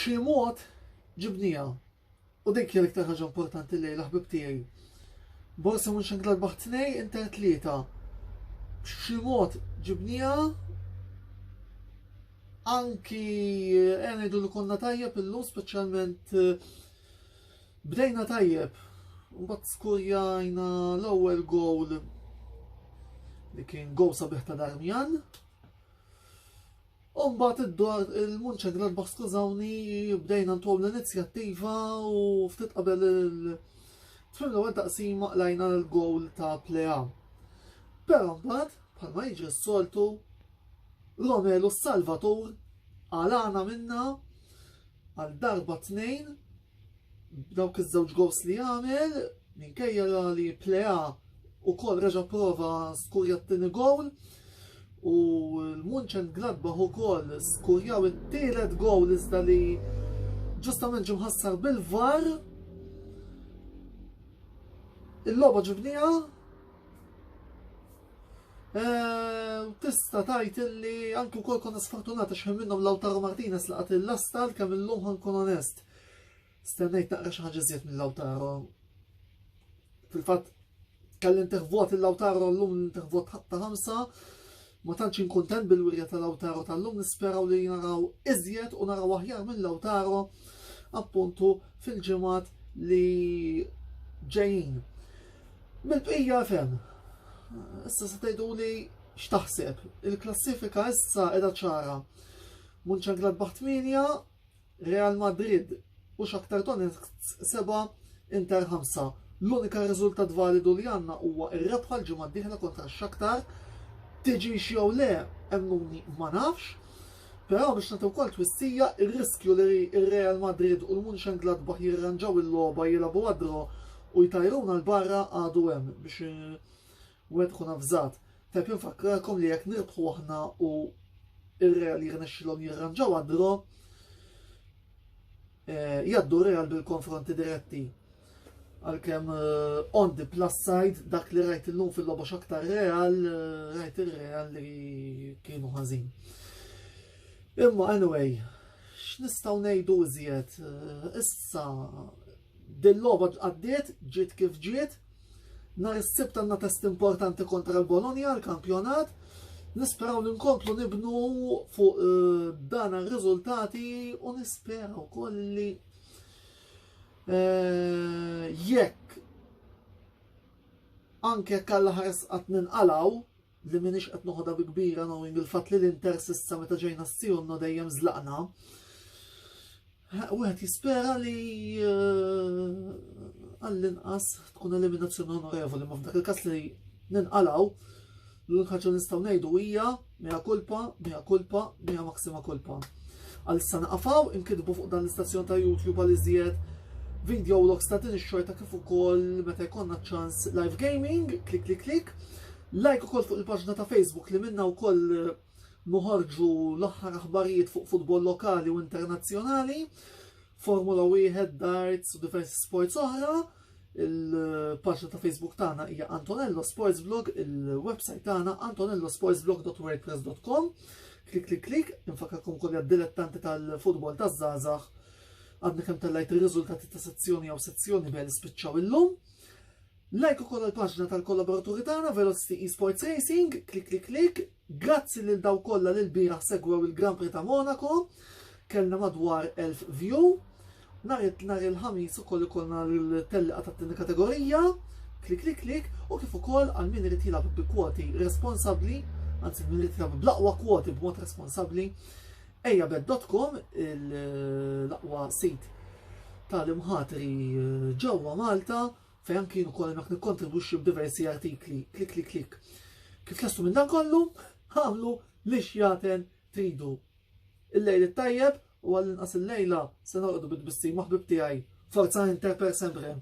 b'xi mod ġibnija. U dik hija l-iktar ħaġa importanti lejla ħbib tiegħi. Borussia Mönchengladbach 2 Inter 3. B'xi mod ġibnija anki ngħidu li konna tajjeb illum speċjalment bdejna tajjeb. Mbagħad skurjajna l-ewwel gowl li kien gowl sabiħ ta' Darmian. U mbagħad il-Mönchengladbach skużawni bdejna ntwom l-inizjattiva u ftit qabel tfim l-ewwel taqsima qlajna l-gowl ta' Plea. Però mbagħad bħalma jiġri s-soltu Romelu Salvator għalana minna għal darba 2 b'dawk iż-żewġ gows li għamel minkejja li Plea ukoll reġa' prova skurja t-tieni gowl u l-Mönchengladbach ukoll skurjaw it-tielet gowl iżda li ġustament ġie mħassar bil-VAR. Il-logħba ġibnija tista' tgħid illi anke wkoll konna sfortunati x'ħin minnhom Lautaro Martinez laqat il-lastal kemm illum ħankun onest. Stennejt naqra xi ħaġa iżjed minn Lautaro. Fil-fatt kelli intervot il-Lautaro llum intervot ta' 5. Ma tantx inkuntent bil-wirja ta' Lautaro tal-lum nisperaw li naraw iżjed u naraw aħjar minn Lautaro appuntu fil-ġimgħat li ġejjin. Mill-bqija fem. Issa se tgħiduli x'taħseb. Il-klassifika issa qiegħda ċara. Mönchengladbach 8, Real Madrid u Shakhtar Donetsk 7, Inter 5. L-unika riżultat validu li għandna huwa r-rebħa l-ġimgħa d-dieħla kontra x-Shakhtar. Tiġi jew le emmuni ma nafx. Però biex nagħtu wkoll twissija ir-riskju li r-Real Madrid u l-Mönchengladbach jirranġaw il-logħba jilagħbu għadru u jtajruna l-barra għadu hemm biex wieħed ikun avżat. Tajb infakkarkom li jekk nirbħu aħna u ir-Real jirnexxilhom jirranġaw għadru jgħaddu Real bil-konfronti diretti. Għalkemm on the plus side dak li rajt illum fil-logħba Shakhtar Real rajt ir-Real li kienu ħażin. Imma anyway, x'nistgħu ngħidu iżjed? Issa din-logħba għaddiet ġiet kif ġiet. Nhar is-sibt għandna test importanti kontra l-Bologna l-kampjonat. Nisperaw li nkomplu nibnu fuq dan ir-riżultati u nisperaw ukoll li jekk anke jekk alla ħares qatt ninqalgħu li m'iniex qed noħodha bi kbira knowing il-fatt li l-Inter s'issa meta ġejna s-sijunna dejjem żlaqna. Wieħed jispera li għall-inqas tkun eliminazzjoni onorevoli, ma f'dak il-każ li ninqalgħu l-unika ħaġa nistgħu ngħidu hija mea kulpa, mea maksima kulpa. Għalissa naqafaw inkitbu fuq dan l-istazzjon ta' YouTube għal iżjed video logs ta' din ix-xorta kif ukoll meta jkollna ċans live gaming, klik. Like ukoll fuq il-paġna ta' Facebook li minna wkoll noħorġu l-aħħar aħbarijiet fuq futbol lokali u internazzjonali, Formula 1, darts u diversi sports oħra. Il-paġna ta' Facebook tagħna hija Antonello Sports Blog, il-website tagħna antonellosportsblog.wordpress.com. Klik, infakkarkom ukoll dilettanti tal-futbol taż-żgħażagħ għadna kemm tellajt ir-riżultati ta' sezzjoni jew sezzjoni bejn spiċċaw illum. Like ukoll il-paġna tal-kollaboraturi tagħna Velocity Esports Racing, klik. Grazzi lil daw kollha li l-bieraħ segwew il-Grand Prix ta' Monaco. Kellna madwar 1000 view. Nhar il-ħamis ukoll ikollna l-telliqa tat-tieni kategorija. Klik u kif ukoll għal min irid jilgħab bi kwoti responsabbli, anzi min irid jilgħab bl-aqwa kwoti b'mod responsabbli. Ejjabet.com l-aqwa sit tal-imħatri ġewwa Malta fejn kienu ukoll hemmhekk nikkontribwixxi b'diversi artikli. Klik. Kif lestu minn dan kollu, għamlu li xjaten tridu. Il-lejl it-tajjeb u għall-inqas il-lejla se noqogħdu bit-bissi maħbib tiegħi. Forza Inter per sempre.